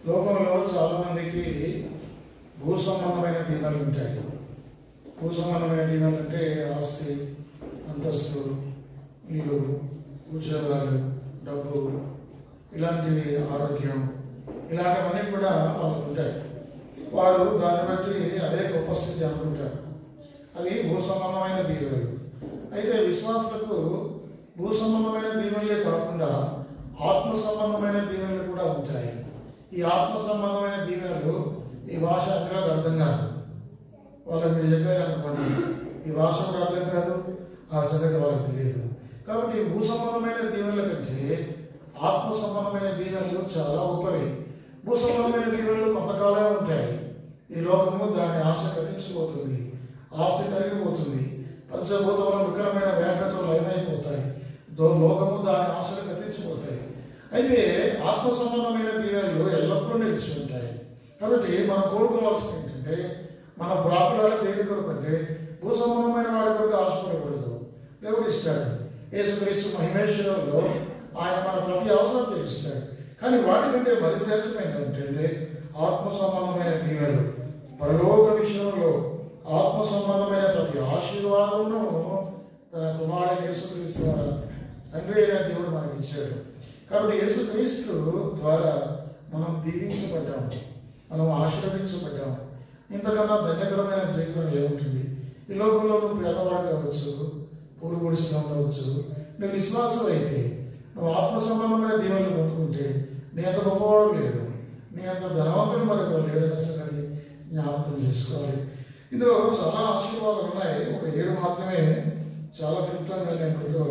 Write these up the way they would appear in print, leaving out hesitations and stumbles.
లోకంలో చాలా మందికి భూ సంబంధమైన దీవెనలు ఉంటాయి. భూ సంబంధమైన దీవెనలు అంటే ఆస్తి, అంతస్తు, ఇల్లు, ఉద్యోగాలు, డబ్బు, ఇలాంటివి, ఆరోగ్యం, ఇలాంటివన్నీ కూడా వాళ్ళకు ఉంటాయి. వారు దాన్ని బట్టి అదే గొప్ప స్థితి అనుకుంటారు. అది భూ సంబంధమైన దీవెనలు. అయితే విశ్వాసులకు భూ సంబంధమైన దీవెనలే కాకుండా ఆత్మ సంబంధమైన దీవెనలు కూడా ఉంటాయి. ఈ ఆత్మ సంబంధమైన దీవెనలు ఈ భాష అందరికి అర్థం కాదు. వాళ్ళకి మీరు చెప్పారు అనుకోండి, ఈ భాష కూడా అర్థం కాదు, ఆ సంగతి వాళ్ళకి తెలియదు. కాబట్టి భూ సంబంధమైన దీవెనల కంటే ఆత్మ సంబంధమైన దీవెనలు చాలా గొప్పవి. భూ సంబంధమైన దీవెనలు కొంతకాలమే ఉంటాయి. ఈ లోకము దాని ఆశ గతించిపోతుంది, ఆస్తి కరిగిపోతుంది, పంచభూతంలో వికరమైన వేటతో లయమైపోతాయి, లోకము దాని ఆశలు గతించిపోతాయి. అయితే ఆత్మ సంబంధమైన దీవెనలు ఎల్లప్పుడూ నిలిచి ఉంటాయి. కాబట్టి మనం కోరుకోవాల్సింది ఏంటంటే, మన ప్రాకులాడ దేని కొరకు అంటే భూ సంబంధమైన వాడి కొరకు ఆశపడకూడదు. దేవుడు ఇస్తాడు. యేసుక్రీస్తు మహిమేశ్వరంలో ఆయన మన ప్రతి అవసరం తీరుస్తాడు. కానీ వాటికంటే మరి శ్రేష్టమైన ఏంటంటే ఆత్మ సంబంధమైన దీవెనలు. పరలోక విషయంలో ఆత్మ సంబంధమైన ప్రతి ఆశీర్వాదమును తన కుమారుడు యేసుక్రీస్తు ద్వారా తండ్రి అయిన దేవుడు మనకి ఇచ్చాడు. కాబట్టి యేసుక్రీస్తు ద్వారా మనం దీవించబడ్డాము, మనం ఆశీర్వదించబడ్డాము. ఇంతకన్నా ధన్యకరమైన జీవితం ఏముంటుంది? ఈ లోకంలో నువ్వు పేదవాడు కావచ్చు, పూలు పొడిచిన ఉండవచ్చు. నువ్వు విశ్వాసం అయితే, నువ్వు ఆత్మ సంబంధమైన దీవెనలు పొందుకుంటే నీ అంత గొప్పవాడు లేడు, నీ అంత ధనవంతుడు మరొకరు లేడన్న సంగతి జ్ఞాపకం చేసుకోవాలి. ఇందులో చాలా ఆశీర్వాదాలు ఉన్నాయి. ఒక 7 మాత్రమే చాలా క్లుప్తంగా నేను మీతో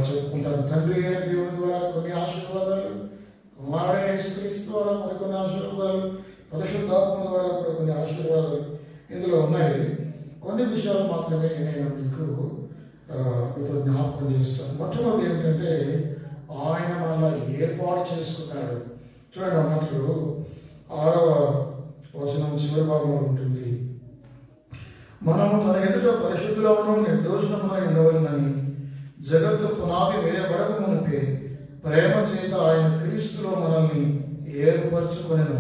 చెప్పుకుంటాను. తండ్రి అయిన దేవుని ద్వారా కొన్ని ఆశీర్వాదాలు, కుమారుడైన యేసుక్రీస్తు ద్వారా మరికొన్ని ఆశీర్వాదాలు, పరిశుద్ధాత్మ ద్వారా కూడా కొన్ని ఆశీర్వాదాలు ఇందులో ఉన్నాయి. కొన్ని విషయాలు మాత్రమే నేను మీతో జ్ఞాపకం చేస్తాను. మొట్టమొదటి ఏమిటంటే ఆయన మళ్ళా ఏర్పాటు చేసుకున్నాడు. చూడండి, అన్నట్లు 6వ వచనం చివరి భాగంలో ఉంటుంది. మనము తన ఎదుట పరిశుద్ధులమును నిర్దోషమునై ఉండవలనని జగత్తు పునాది వేయబడక మునిపే ప్రేమ చేత ఆయన క్రీస్తులో మనల్ని ఏర్పరచుకొనెను.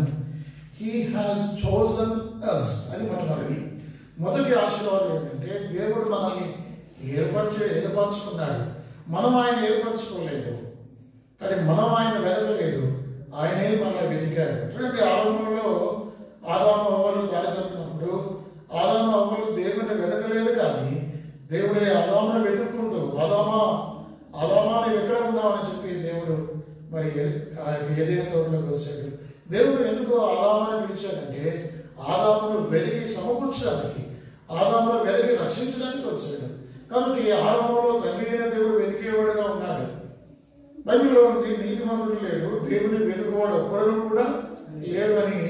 హీ హాజ్ చోజన్ us అని మాట్లాడేది. మొదటి ఆశీర్వాదం ఏంటంటే దేవుడు మనల్ని ఏర్పరచుకున్నాడు. మనం ఆయన ఏర్పరచుకోలేదు, కానీ మనం ఆయన వెతకలేదు, ఆయనే మనల్ని వెతికాడు. చూడండి, ఆరంభంలో ఆదాము అవ్వలు దారి తప్పినప్పుడు ఆదాము అవ్వలు దేవుడిని వెతకలేదు, కానీ దేవుడే ఆదామును వెతుక్కుంటూ ఆదామా నీవు ఎక్కడ ఉన్నావని చెప్పి దేవుడు మరి ఏదైనా తోటలోకి వచ్చాడు. దేవుడు ఎందుకు ఆదామాన్ని పిలిచాడంటే ఆదామును వెతికి సమకూర్చడానికి, ఆదామును వెతికి రక్షించడానికి వచ్చాడు. కాబట్టి ఆరంభంలో తండ్రి అయిన దేవుడు వెతికేవాడుగా ఉన్నాడు. బైబిల్లో ఉంది, నీతిమంతుడు లేడు, దేవుని వెతుకువాడు ఒక్కడు కూడా లేడు అని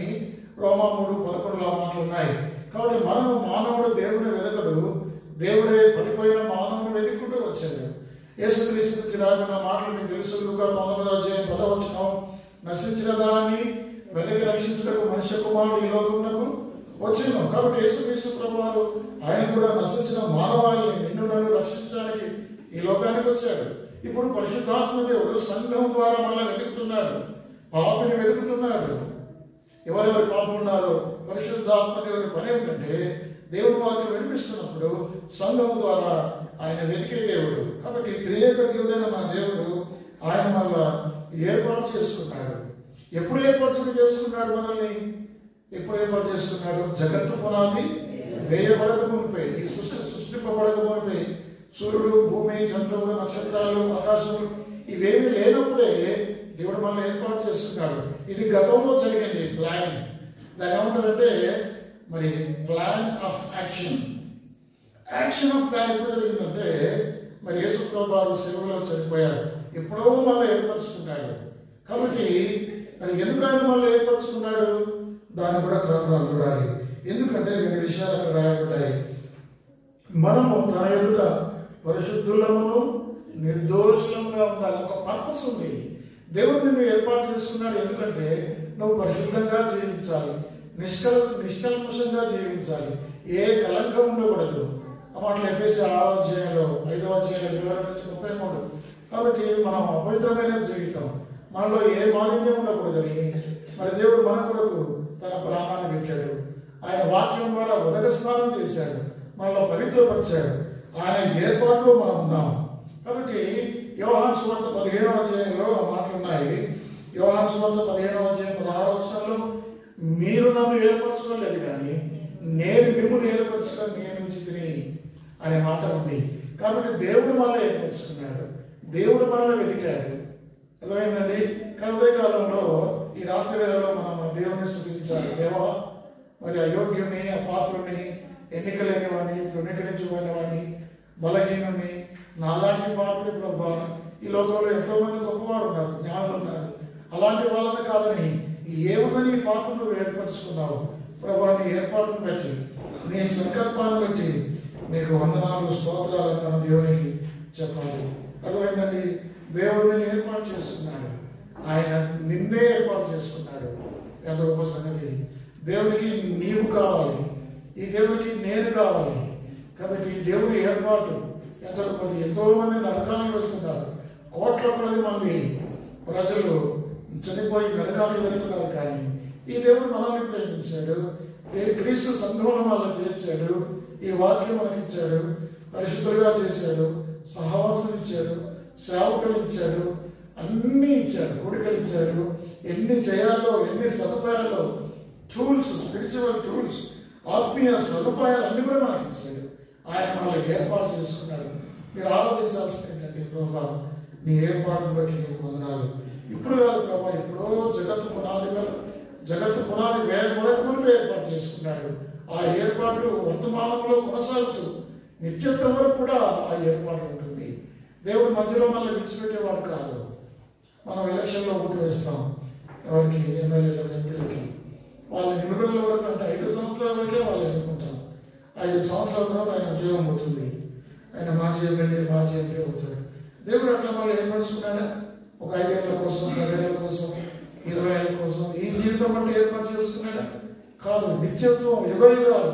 రోమా 3:11 మాటలు ఉన్నాయి. కాబట్టి మనము మానవుడు దేవుడిని వెతకడు, దేవుడే పడిపోయిన మానవుని వెతుక్కుంటూ వచ్చాడు. యేసుక్రీస్తు నుంచి రాకున్న మాటలు మీకు తెలుసు. లూకా 9:10 నశించిన దాన్ని వెతకి రక్షించడానికి మనిషి కుమారుడు ఈ లోకమునకు వచ్చాను. కాబట్టి యేసుక్రీస్తు ప్రభువారు ఆయన కూడా నశించిన మానవాళిని నిన్ను నన్ను రక్షించడానికి ఈ లోకానికి వచ్చాడు. ఇప్పుడు పరిశుద్ధాత్మ దేవుడు సంఘం ద్వారా మళ్ళీ వెతుకుతున్నాడు, పాపిని వెతుకుతున్నాడు. ఎవరెవరి పాపం ఉన్నారో పరిశుద్ధాత్మ దేవుని పని ఏమిటంటే దేవుడు వాక్యం వినిపిస్తున్నప్పుడు సంఘం ద్వారా ఆయన వెతికే దేవుడు. కాబట్టి త్రియేక దేవుడైన మన దేవుడు ఆయన మళ్ళా ఏర్పాటు చేసుకున్నాడు. ఎప్పుడు ఏర్పాటు చేసుకున్నాడు మనల్ని? ఎప్పుడు ఏర్పాటు చేసుకున్నాడు? జగత్తు పునాది వేయబడక మునిపే, ఈ సృష్టింపబడక మునిపే, సూర్యుడు, భూమి, చంద్రుడు, నక్షత్రాలు, ఆకాశములు ఇవేమి లేనప్పుడే దేవుడు మనల్ని ఏర్పాటు చేసుకున్నాడు. ఇది గతంలో జరిగింది ప్లానింగ్. దాని ఏమంటారంటే మరి plan of action. Action of plan ఎప్పుడు జరిగిందంటే మరి యేసు ప్రభువు సేవలో చనిపోయాడు, ఎప్పుడో మళ్ళీ ఏర్పరచుకున్నాడు. కాబట్టి మరి ఎందుకు ఆయన మళ్ళీ ఏర్పరచుకున్నాడు? దాన్ని కూడా కారణాలు చూడాలి. ఎందుకంటే 2 విషయాలు అక్కడ రాయబడ్డాయి. మనము తన ఎదుట పరిశుద్ధులమును నిర్దోషులముగా ఉండాలి. ఒక పర్పస్ ఉంది. దేవుడు నిన్ను ఏర్పాటు చేసుకున్నాడు. ఎందుకంటే నువ్వు పరిశుద్ధంగా జీవించాలి, నిష్కల్మషంగా జీవించాలి, ఏ కలంకం ఉండకూడదు. ఆ మాటలు ఎఫెసీ 6వ అధ్యాయంలో 5వ అధ్యాయంలో 22-33. కాబట్టి మనం అపవిత్రమైన జీవితం, మనలో ఏ మాలిన్యం ఉండకూడదని మరి దేవుడు మన కొరకు తన ప్రాణాన్ని పెట్టాడు. ఆయన వాక్యం ద్వారా ఉదక స్నానం చేశాడు, మనలో పవిత్రపరిచాడు. ఆయన ఏర్పాటులో మనం ఉన్నాం. కాబట్టి యోహాను సువార్త 15వ అధ్యాయంలో ఆ మాటలు ఉన్నాయి. యోహాను సువార్త 15వ అధ్యాయం 16వ వచనంలో మీరు నన్ను ఏర్పరచుకోలేదు కానీ నేను మిమ్మల్ని ఏర్పరచుకొని నియమించితిని అనే మాట ఉంది. కాబట్టి దేవుడు మనల్ని ఏర్పరచుకున్నాడు, దేవుడు మనల్ని వెతికాడు. అర్థమైందండి. కనుక కాలంలో ఈ రాత్రి వేళలో మనం దేవుని స్తుతించాలి. దేవా, మరి అయోగ్యుని, అపాత్రుని, ఎన్నికలేని వాడిని, తృణీకరించుకునే వాడిని, బలహీనుని, నాలాంటి పాత్రుడి ప్రభా, ఈ లోకంలో ఎంతోమంది గొప్పవారు ఉన్నారు, జ్ఞానులు ఉన్నారు. అలాంటి వాళ్ళని కాదని ఏముందని ఈ పాత్ర నువ్వు ఏర్పరచుకున్నావు ప్రభా. నీ ఏర్పాటును బట్టి, నీ సంకల్పాన్ని బట్టి నీకు వందనాలు, స్తోత్రాలను మనం దేవునికి చెప్పాలి. అర్థమైందండి. దేవుడు నేను ఏర్పాటు చేసుకున్నాడు, ఆయన నిన్నే ఏర్పాటు చేసుకున్నాడు. ఎంత గొప్ప సంగతి. దేవునికి నీవు కావాలి, ఈ దేవునికి నేను కావాలి. కాబట్టి దేవుని ఏర్పాటు ఎంత గొప్పది. ఎంతో మంది నరకానికి వెళ్తున్నారు, కోట్ల మంది ప్రజలు చనిపోయి నరకానికి వెళ్తున్నారు. కానీ ఈ దేవుడు మనల్ని ప్రేమించాడు, క్రీస్తు సంఘంలో మనల్ని చేర్చాడు, ఈ వాక్యం మనకి ఇచ్చాడు, పరిశుద్ధులుగా చేశాడు, సహవాసం ఇచ్చాడు, సేవకులు ఇచ్చాడు, అన్నీ ఇచ్చాడు, కోరికలు ఇచ్చాడు. ఎన్ని చేయాలో, ఎన్ని సదుపాయాలో, టూల్స్, స్పిరిచువల్ టూల్స్, ఆత్మీయ సదుపాయాలు అన్ని కూడా మనకి ఇచ్చాడు. ఆయన మనల్ని ఏర్పాటు చేసుకున్నాడు. మీరు ఆలోచించాల్సింది ఏంటంటే, ప్రభా నీ ఏర్పాటును బట్టి నీకు వందనాలు. ఇప్పుడు కాదు ప్రభా, ఎప్పుడో జగత్తు పునాది వేయకూడదు ఏర్పాటు చేసుకున్నాడు. ఆ ఏర్పాటు వర్తమానంలో కొనసాగుతూ నిత్యత్వం వరకు కూడా ఆ ఏర్పాటు ఉంటుంది. దేవుడు మధ్యలో మనల్ని విడిచిపెట్టేవాడు కాదు. మనం ఎలక్షన్లో ఓటు వేస్తాం, ఎవరికి, ఎమ్మెల్యేలకు, ఎంపీలకి. వాళ్ళ ఎన్నికల వరకు అంటే 5 సంవత్సరాల వరకే వాళ్ళు ఎన్నుకుంటాం. 5 సంవత్సరాల తర్వాత ఆయన ఉద్యోగం అవుతుంది, ఆయన మాజీ ఎమ్మెల్యే, మాజీ ఎంపీ అవుతాడు. దేవుడు అట్లా వాళ్ళు ఏర్పరచుకున్నాడా? ఒక 5 ఏళ్ళ కోసం, 10 ఏళ్ళ కోసం, 20 ఏళ్ళ కోసం ఈ జీవితం అంటే ఏర్పాటు చేసుకున్నాడా? కాదు. నిత్యత్వం, యుగాలు,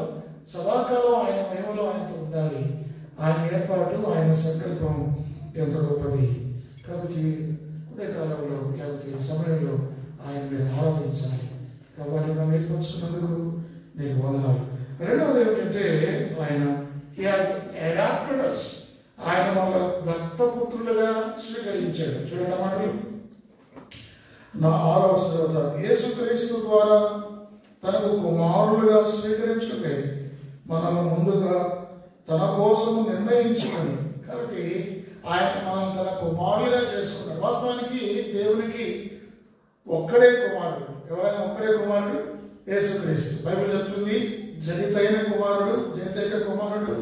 సదాకాలం ఆయన మహిమలో ఆయనతో ఉండాలి. ఆయన ఏర్పాటు, ఆయన సంకల్పం ఎంత గొప్పది. కాబట్టి ఉదయకాలంలో లేకపోతే సమయంలో ఆయన మీరు ఆరాధించాలి. కాబట్టి మనం ఏర్పరచుకున్నందుకు నీకు వందనాలు. రెండవది ఏమిటంటే, ఆయన హి హాజ్ అడాప్టెడ్ us, ఆయన వాళ్ళ దత్తపుత్రులుగా స్వీకరించాడు. చూడండి మాటలు, నా 6వ వచనం, యేసుక్రీస్తు ద్వారా తనకు కుమారులుగా స్వీకరించుకునే మనము ముందుగా తన కోసం నిర్ణయించుకొని. కాబట్టి ఆయన మనం తన కుమారులుగా చేసుకున్నాడు. వాస్తవానికి దేవునికి ఒక్కడే కుమారుడు. ఎవరైనా ఒక్కడే కుమారుడు? యేసుక్రీస్తు. బైబిల్ చెప్తుంది, జనితైన కుమారుడు, జనితైక కుమారుడు,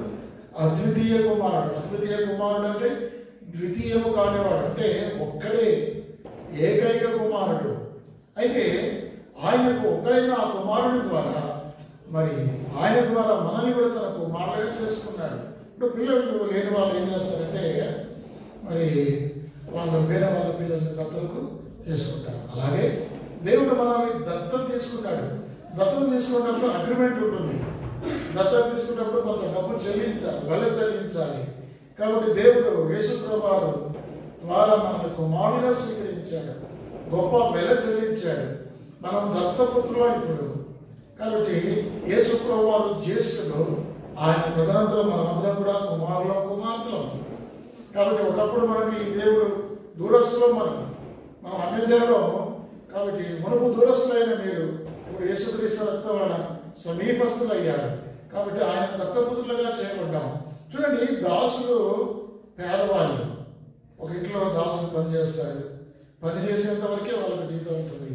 అద్వితీయ కుమారుడు. అద్వితీయ కుమారుడు అంటే ద్వితీయము కానివాడు, అంటే ఒక్కడే ఏకైక కుమారుడు. అయితే ఆయనకు ఒక్కడైన ఆ కుమారుడి ద్వారా మరి ఆయన ద్వారా మనల్ని కూడా తన కుమారుడుగా చేసుకున్నాడు. ఇప్పుడు పిల్లలు లేని వాళ్ళు ఏం చేస్తారంటే, మరి వాళ్ళు వేరే వాళ్ళ పిల్లల్ని దత్తలకు చేసుకుంటారు. అలాగే దేవుడు మనల్ని దత్తత తీసుకున్నాడు. దత్తత తీసుకున్నప్పుడు అగ్రిమెంట్ ఉంటుంది. దత్తత తీసుకున్నప్పుడు కొంత డబ్బు చెల్లించాలి, వెల చెల్లించాలి. కాబట్టి దేవుడు యేసుప్రభువు ద్వారా మనకు కుమారుడుగా స్వీకరించాడు, గొప్ప వెల చెల్లించాడు. మనం దత్తపుత్రులు ఇప్పుడు. కాబట్టి యేసుప్రభువు జ్యేష్ఠుడు, ఆయన తదనంతరం మనమందరం కూడా కుమారులు, కుమార్తెలం. కాబట్టి ఒకప్పుడు మనకి దేవుడు దూరస్తులం, మనం అన్యజనులో. కాబట్టి మునుపు దూరస్తులైన మీరు ఇప్పుడు యేసుక్రీస్తు రక్తం వలన సమీపస్తులు అయ్యారు. కాబట్టి ఆయన దత్తపుత్రులుగా చేయబడ్డాం. చూడండి, దాసులు పేదవాళ్ళు. ఒక ఇంట్లో దాసులు పనిచేస్తాడు, పని చేసేంత వరకే వాళ్ళకి జీతం ఉంటుంది.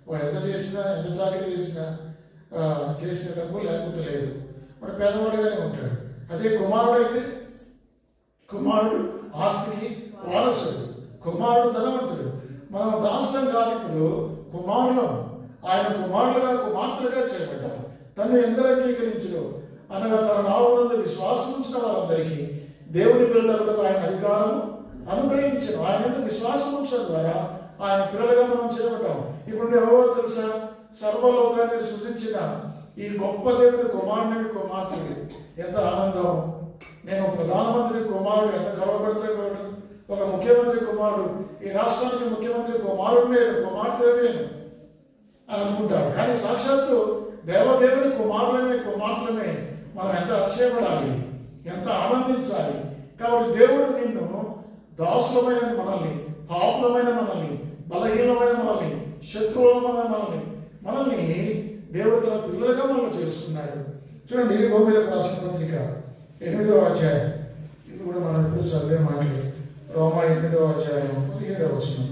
వాడు ఎంత చేసినా, ఎంత చాకరీ చేసినా చేసిన డబ్బు లేకపోతే లేదు, వాడు పేదవాడిగానే ఉంటాడు. అదే కుమారుడు అయితే, కుమారుడు ఆస్తికి వారసుడు, కుమారుడు ధనవంతుడు. మనం దాసులం కాదు, ఇప్పుడు కుమారులం. ఆయన కుమారులుగా, కుమార్తెలుగా చేయబడ్డాం. తను ఎందరూ అంగీకరించడు అనగా తన నామమునందు విశ్వాసం ఉంచిన వారందరికీ దేవుని పిల్లలకు ఆయన అధికారం అనుగ్రహించను. ఆయన విశ్వాసం ఉంచడం ద్వారా ఆయన పిల్లలుగా మనం చేయబడ్డాం. ఇప్పుడు ఎవరో తెలుసా? సర్వలోకాన్ని సృష్టించిన ఈ గొప్ప దేవుడి కుమారుని, కుమార్తె ఎంత ఆనందం. నేను ప్రధానమంత్రి కుమారుడు ఎంత గర్వపడతాడు. ఒక ముఖ్యమంత్రి కుమారుడు, ఈ రాష్ట్రానికి ముఖ్యమంత్రి కుమారుడు నేను, కుమార్తె నేను అని అనుకుంటారు. కానీ సాక్షాత్తు దేవదేవుని కుమారులమే, కుమార్తెలమే మనం ఎంత ఆశ్చర్యపడాలి, ఎంత ఆనందించాలి. కాబట్టి దేవుడు నిన్ను దాసులమైన మనల్ని, పాపులమైన మనల్ని, బలహీనమైన మనల్ని, శత్రువులమైన మనల్ని దేవుడు తన పిల్లలుగా మనం చేసుకున్నాడు. చూడండి, రోమీయులకు రాసిన పత్రిక 8వ అధ్యాయం, ఇది కూడా మనం ఇప్పుడు చదివే మాటలు. రోమా 8వ అధ్యాయం 17వ వచనం.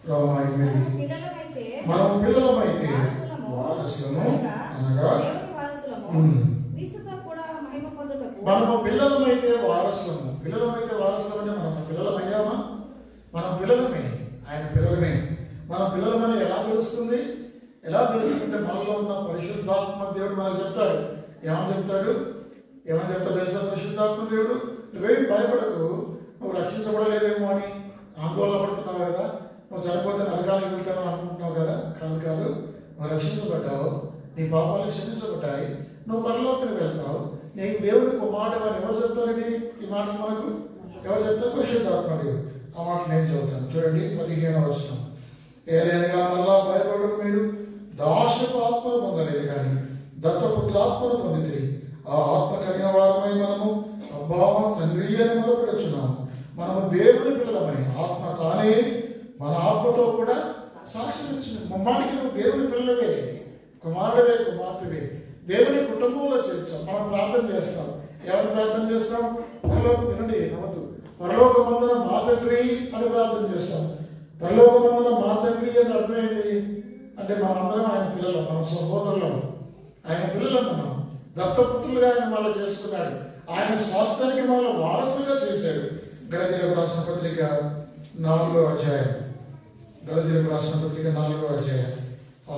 రోమా 8, మనం పిల్లలమైతే వారసులము అనగా మనము పిల్లలమైతే వారసులము. పిల్లలమైతే వారసులం అంటే మనం పిల్లలమయ్యామా? మనం పిల్లలమే, ఆయన పిల్లలమే. మన పిల్లలమని ఎలా తెలుస్తుంది? ఎలా తెలుస్తుంటే మనలో ఉన్న పరిశుద్ధాత్మ దేవుడు మనకు చెప్తాడు. ఏమని చెప్తాడు తెలుసా? పరిశుద్ధాత్మ దేవుడు, నువ్వేమి భయపడకు, నువ్వు రక్షించబడలేదేమో అని ఆందోళన పడుతున్నావు కదా, నువ్వు చనిపోతే నరకానికి వెళ్తావు అనుకుంటున్నావు కదా. కాదు, నువ్వు రక్షించబడ్డావు, నీ పాపాలు క్షమించబడ్డాయి, నువ్వు పరలోకానికి వెళ్తావు, నీకు దేవుడి కుమారుడు అని ఎవరు చెప్తారు? ఈ మాట మనకు ఎవరు చెప్తారు? పరిశుద్ధాత్మ దేవుడు. ఆ మాట నేను చెబుతాను. చూడండి 15వ వచనం. ఏదైనా మళ్ళా భయపడకు, మీరు దాసుపు ఆత్మను పొందలేదు కానీ దత్తపుత్రాత్మను పొందితే ఆ ఆత్మ కలిగిన వారమై మనము అబ్బా తండ్రి అని మొదలుపెడుచున్నాము. మనము దేవుని పిల్లలమని ఆత్మ తానే మన ఆత్మతో కూడా సాక్ష్యం ఇచ్చింది. ముమ్మాడికి నువ్వు దేవుని పిల్లవే, కుమారుడవే, కుమార్తెవే, దేవుని కుటుంబంలో చేర్చాం. మనం ప్రార్థన చేస్తాం. ఎవరు ప్రార్థన చేస్తాం? వినండి, నవ్వద్దు. పరలోకమందున మా తండ్రి అని ప్రార్థన చేస్తాం. పరలోకమందున మా తండ్రి అని అర్థమైంది అంటే మనందరం ఆయన పిల్లలు, మన సహోదరులం, ఆయన పిల్లలు. మనం దత్తపుత్రులుగా ఆయన మళ్ళీ చేసుకున్నాడు. ఆయన స్వాస్థ్యానికి మళ్ళీ వారసులుగా చేశాడు. గలతీయులకు రాసిన పత్రిక 4వ అధ్యాయం, గలతీయులకు రాసిన పత్రిక 4వ అధ్యాయం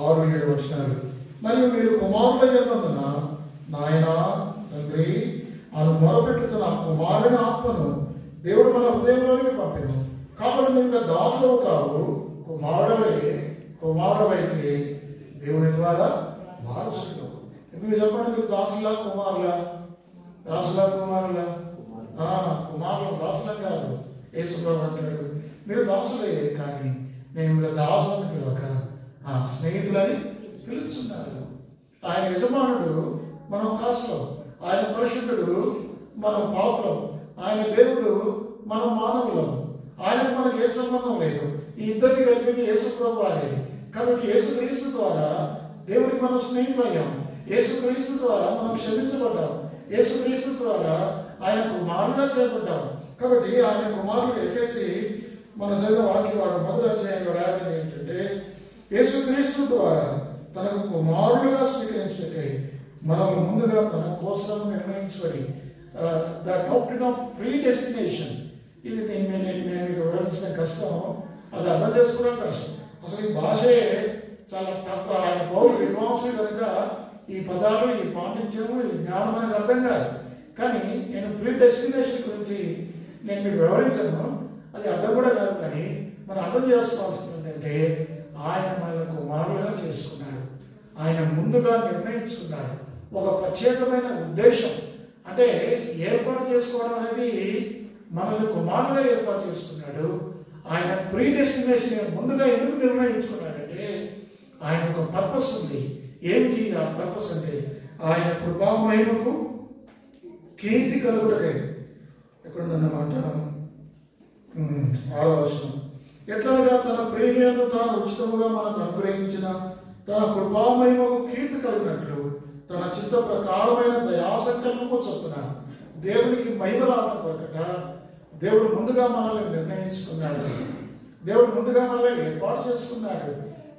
6-7 వచనాలు. మరియు మీరు కుమారులైనందున నాయన తండ్రి అని మొరపెట్టుతున్న కుమారుని ఆత్మను దేవుడు మన హృదయంలోనికి పంపిను. కాబట్టి ఇంకా దాసులు కావు, కుమారుడవైతే దేవుని ద్వారా వారసులు. ఇప్పుడు చెప్పండి, మీరు దాసులా కుమారులా? కుమారులా? దాసులం కాదు. యేసుప్రభువు అంటాడు, మీరు దాసులే కానీ నేను ఇలా దాసులను పిలవక స్నేహితులని పిలుస్తున్నారు. ఆయన యజమానుడు, మనం దాసులం. ఆయన పరిశుద్ధుడు, మనం పాపులం. ఆయన దేవుడు, మనం మానవులం. ఆయనకు మనకు ఏ సంబంధం లేదు. ఈ ఇద్దరికి కలిపి యేసుప్రభువు వారే. కాబట్టి యేసుక్రీస్తు ద్వారా దేవుడికి మనం స్నేహితులయ్యాం. యేసుక్రీస్తు ద్వారా మనం క్షమించబడ్డాం. యేసుక్రీస్తు ద్వారా ఆయన కుమారుడుగా చేపడ్డాం. కాబట్టి ఆయన కుమారుడు ఎఫెసీ మన చదివిన వాక్యం వాడు 1వ అధ్యాయంలో రాయడం ఏంటంటే, యేసుక్రీస్తు ద్వారా తనకు కుమారుడుగా స్వీకరించే మనము ముందుగా తన కోసం నిర్ణయించుకొని the doctrine of pre destination. ఇది నేను మీకు వివరించడం కష్టం, అది అర్థం చేసుకోవడం కష్టం. అసలు ఈ భాషే చాలా టఫ్. ఆయన పౌరులు విద్వాంసులు కనుక ఈ పదాలు, ఈ పాండిత్యము, ఈ జ్ఞానం అనేది అర్థం కాదు. కానీ నేను ప్రీ డెస్టినేషన్ గురించి నేను మీకు వివరించను, అది అర్థం కూడా కాదు. కానీ మనం అర్థం చేసుకోవాల్సింది ఏంటంటే, ఆయన మనకు కుమారులుగా చేసుకున్నాడు. ఆయన ముందుగా నిర్ణయించుకున్నాడు. ఒక ప్రత్యేకమైన ఉద్దేశం, అంటే ఏర్పాటు చేసుకోవడం అనేది మనల్ని కుమారులుగా ఏర్పాటు చేసుకున్నాడు. ఆయన ప్రీ డెస్టినేషన్ ముందుగా ఎందుకు నిర్ణయించుకున్నాడంటే, ఆయన ఒక పర్పస్ ఉంది. ఏంటి ఆ పర్పస్ అంటే, ఆయన కృపామహిమకు కీర్తి కలుగుటకై. ఎక్కడుందన్నమాట 6వ వచనం. ఎట్లనగా తన ప్రేమను తాను ఉచితముగా మనకు అనుగ్రహించిన తన కృపామహిమకు కీర్తి కలిగినట్లు తన చిత్త ప్రకారమైన దయాసంకల్పము చొప్పున దేవునికి మహిమ రావడం కొరకట దేవుడు ముందుగా మనల్ని నిర్ణయించుకున్నాడు. దేవుడు ముందుగా మనల్ని ఏర్పాటు చేసుకున్నాడు.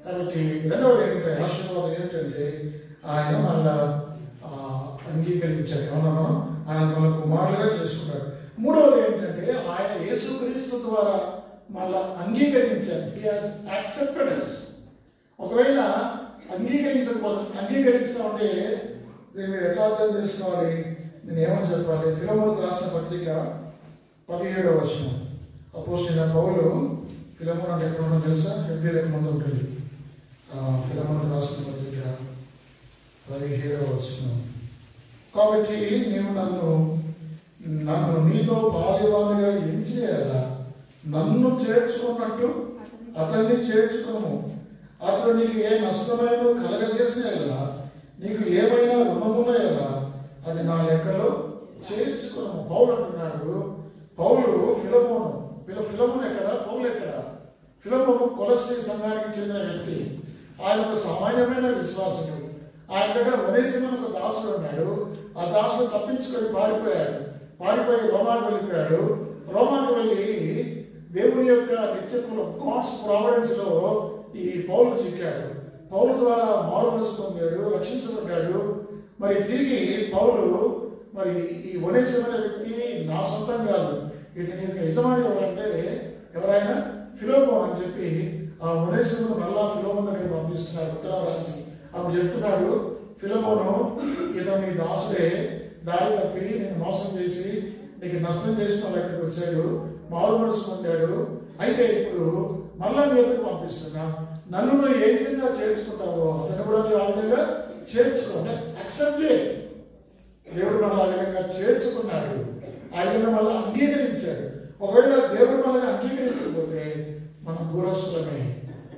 కాబట్టి రెండవది ఏంటంటే, ఆశీర్వాదం ఏంటంటే, ఆయన మళ్ళా అంగీకరించాడు. ఏమన్నా ఆయన మన కుమారులుగా చేసుకున్నాడు. మూడవది ఏంటంటే, ఆయన యేసుక్రీస్తు ద్వారా మళ్ళా అంగీకరించాడు. He has accepted us. ఒకవేళ అంగీకరించడం అంటే దీన్ని ఎట్లా అర్థం చేసుకోవాలి? నేను ఏమని చెప్పాలి? ఫిలమోనుకు రాసిన పత్రిక 17వ వచనం. అపోస్తలుడైన పౌలు ఫిలమోను అంటే ఎక్కడ ఉన్నదో తెలుసా? హెబ్రీయులకు ముందు ఉంటుంది. ఫిలమోనుకు రాసిన పత్రిక 17వ వచనం. కాబట్టి నీవు నన్ను నన్ను నీతో బాల్యవానిగా ఎంచేయాలా, నన్ను చేర్చుకున్నట్టు అతన్ని చేర్చుకోము. అతడు నీకు ఏ నష్టమైన కలగజేసేలా, నీకు ఏమైనా రుణమునలా అది నా లెక్కలో చేర్చుకోము. పౌలు అంటున్నాడు. పౌలు ఫిలమోను ఎక్కడ, పౌలు ఎక్కడ? ఫిలమోను కొలస్సీ సంఘానికి చెందిన వ్యక్తి. ఆయన ఒక సామాన్యమైన విశ్వాసుడు. ఆయన దగ్గర ఒనేసిమను ఒక దాసుడు ఉన్నాడు. ఆ దాసుడు తప్పించుకొని పారిపోయి రోమాకు వెళ్ళిపోయాడు. రోమాకు వెళ్ళి దేవుని యొక్క నిత్యత్వంలో, గాడ్స్ ప్రావిడెన్స్ లో ఈ పౌలు చిక్కాడు. పౌలు ద్వారా మారు మనసు పొందాడు, రక్షించబడ్డాడు. మరి తిరిగి పౌలు మరి ఈ ఒనేసిమనే వ్యక్తి నా సొంతం కాదు, ఇది యజమాని ఎవరంటే ఎవరైనా ఫిలోమోన్ అని చెప్పి ఆ ఒనేసిమును మళ్ళా ఫిలోమోన్ దగ్గర పంపిస్తున్నాడు ఉత్తరం రాసి. అప్పుడు చెప్తున్నాడు, ఫిలోమోను ఇతను నీ దాసుడే, దారి తప్పి నేను మోసం చేసి నీకు నష్టం చేసిన వాళ్ళ దగ్గరికి వచ్చాడు, మారు మనసు పొందాడు. అయితే ఇప్పుడు మళ్ళా నీ దగ్గరకు పంపిస్తున్నా, నన్ను నువ్వు ఏ విధంగా చేర్చుకుంటావో అతను కూడా నువ్వు ఆ విధంగా చేర్చుకో, యాక్సెప్ట్ చేయి. దేవుడు మళ్ళీ ఆ విధంగా చేర్చుకున్నాడు, ఆ విధంగా మళ్ళీ అంగీకరించాడు. ఒకవేళ దేవుడు మనల్ని అంగీకరించకపోతే మనం దూరస్తులమే,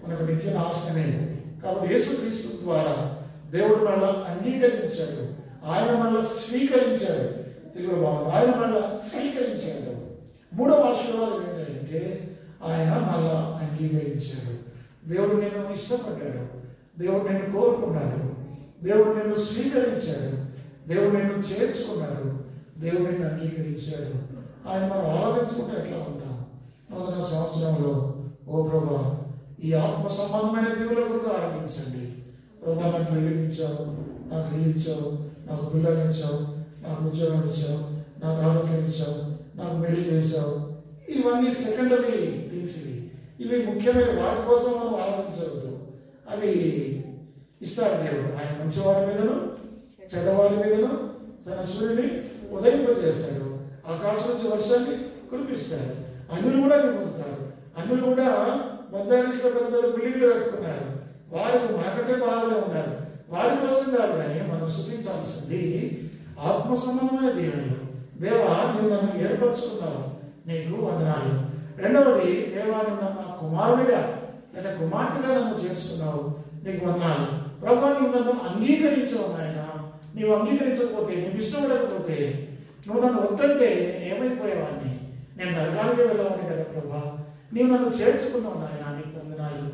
మనకు నిత్య నాశనమే. కాబట్టి యేసుక్రీస్తు ద్వారా దేవుడు మళ్ళీ అంగీకరించాడు, ఆయన మళ్ళీ స్వీకరించాడు. తెలుగు బాగుంది, ఆయన మళ్ళీ స్వీకరించాడు. మూడవ ఆశీర్వాదం ఏంటంటే ఆయన మళ్ళా అంగీకరించాడు. దేవుడు నిన్ను ఇష్టపడ్డాడు, దేవుడు నిన్ను కోరుకున్నాడు, దేవుడు నిన్ను స్వీకరించాడు, దేవుడు నిన్ను చేర్చుకున్నాడు, దేవుడు నిన్ను అంగీకరించాడు. ఆయన మనం ఆరాధించుకుంటే ఎట్లా ఉంటాం? నూతన సంవత్సరంలో ఓ ప్రభా, ఈ ఆత్మ సంబంధమైన దేవుల కొరకు ఆరాధించండి. ప్రభా, నాకు బిల్డింగ్ ఇచ్చావు, నాకు ఇల్లు ఇచ్చావు, నాకు పిల్లలు ఇచ్చావు, నాకు ఉద్యోగం ఇచ్చావు, నాకు ఆరోగ్యం ఇచ్చావు, నాకు మేలు చేశావు. ఇవన్నీ సెకండరీ థింగ్స్. ఇవి ముఖ్యమైన వాటి కోసం మనం ఆరాధించవద్దు. అవి ఇస్తాడు దేవుడు. ఆయన మంచివారి మీదను చెడ్డవారి మీదను తన సూర్యుని ఉదయింపజేస్తాడు, ఆకాశం నుంచి వర్షాన్ని కురిపిస్తాడు. అన్యులు కూడా పొందుతారు. అన్యులు కూడా బంధానికి పెద్ద బిల్డింగ్లు కట్టుకున్నారు. వారికి మనకంటే బాధలో ఉన్నారు. వారి కోసం కాదు, కానీ మనం స్థుతించాల్సింది ఆత్మ సంబంధమైన దేవుళ్ళు. దేవా, నువ్వు నన్ను ఏర్పరచుకున్నావు, నీకు వందనాలు. రెండవది, దేవా, నువ్వు నన్ను కుమారుడిగా లేదా కుమార్తెగా నన్ను చేసుకున్నావు, నీకు వందనాలు. ప్రభా, నువ్వు నన్ను అంగీకరించావు నాయన. నీవు అంగీకరించకపోతే, నీకు ఇష్టపడకపోతే, నువ్వు నన్ను వద్దంటే నేను ఏమైపోయేవాడిని, నేను నరకానికి వెళ్ళేవాడిని కదా ప్రభా. నీవు నన్ను చేర్చుకున్నావు నాయన, నీకు వందనాలు.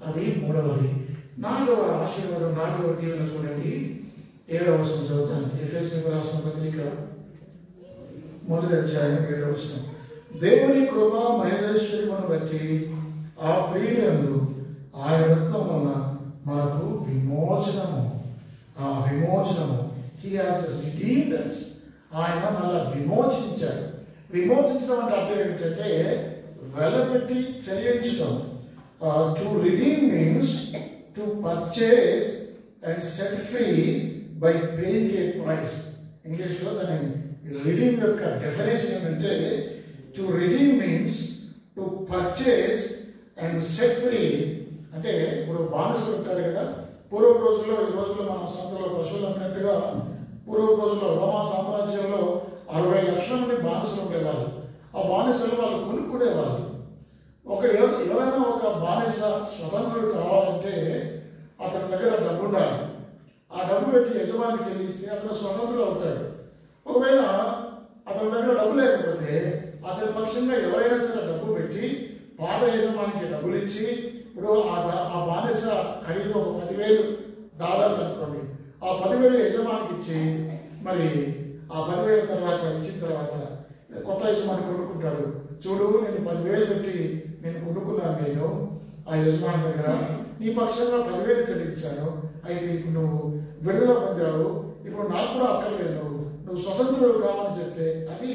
అది మూడవది. నాలుగవ ఆశీర్వాదం, నాలుగవ దీవెన చూడండి. 7వ వచనం చదువుతాను. ఎఫెసీయులకు రాసిన పత్రిక 1వ అధ్యాయం 7వ వచనం. దేవుని కృపా మహేశ్వరమును బట్టి ఆ ప్రియులందు ఆయన రక్తం వలన మనకు విమోచనము. ఆ విమోచనము, హీ హాస్ రిడీమ్డ్ us. ఆయన మళ్ళా విమోచించాడు. విమోచించడం అంటే అర్థం ఏమిటంటే వెలపెట్టి చెల్లించడం. To redeem means to purchase and set free buy paying A price. ఇంగ్లీష్లో దాని రిడీమ్ యొక్క డెఫినేషన్ ఏమంటే, to redeem means to purchase and set free. అంటే ఇప్పుడు బానిసలు ఉంటారు కదా, పూర్వ రోజుల్లో, ఈ రోజుల్లో మనం సంతలో పశువులు అన్నట్టుగా పూర్వ రోజుల్లో రోమా సామ్రాజ్యంలో 60 లక్షల మంది బానిసలు ఉండేవాళ్ళు. ఆ బానిసలు వాళ్ళు కొనుక్కునేవాళ్ళు. ఎవరైనా ఒక బానిస స్వతంత్రుడు కావాలంటే అతని దగ్గర డబ్బు ఉండాలి. ఆ డబ్బు పెట్టి యజమానికి చెల్లిస్తే అతను స్వతంత్రుడు అవుతాడు. ఒకవేళ అతని దగ్గర డబ్బు లేకపోతే అతని పక్షంగా ఎవరైనా సరే డబ్బు పెట్టి పాత యజమానికి డబ్బులు ఇచ్చి, ఇప్పుడు ఆ బానిస ఖరీదు ఒక $10,000 అనుకోండి, ఆ 10,000 యజమానికి ఇచ్చి, మరి ఆ 10,000 తర్వాత ఇచ్చిన తర్వాత కొత్త యజమాని కొనుక్కుంటాడు. చూడు, నేను 10,000 పెట్టి నేను కొనుక్కున్నాను, నేను ఆ యజమాని దగ్గర నీ పక్షంగా 10,000 చెల్లించాను, అయితే ఇప్పుడు నువ్వు విడుదల పొందావు, ఇప్పుడు నాకు కూడా అక్కర్లేదు, నువ్వు స్వతంత్రుడు కావని చెప్తే అది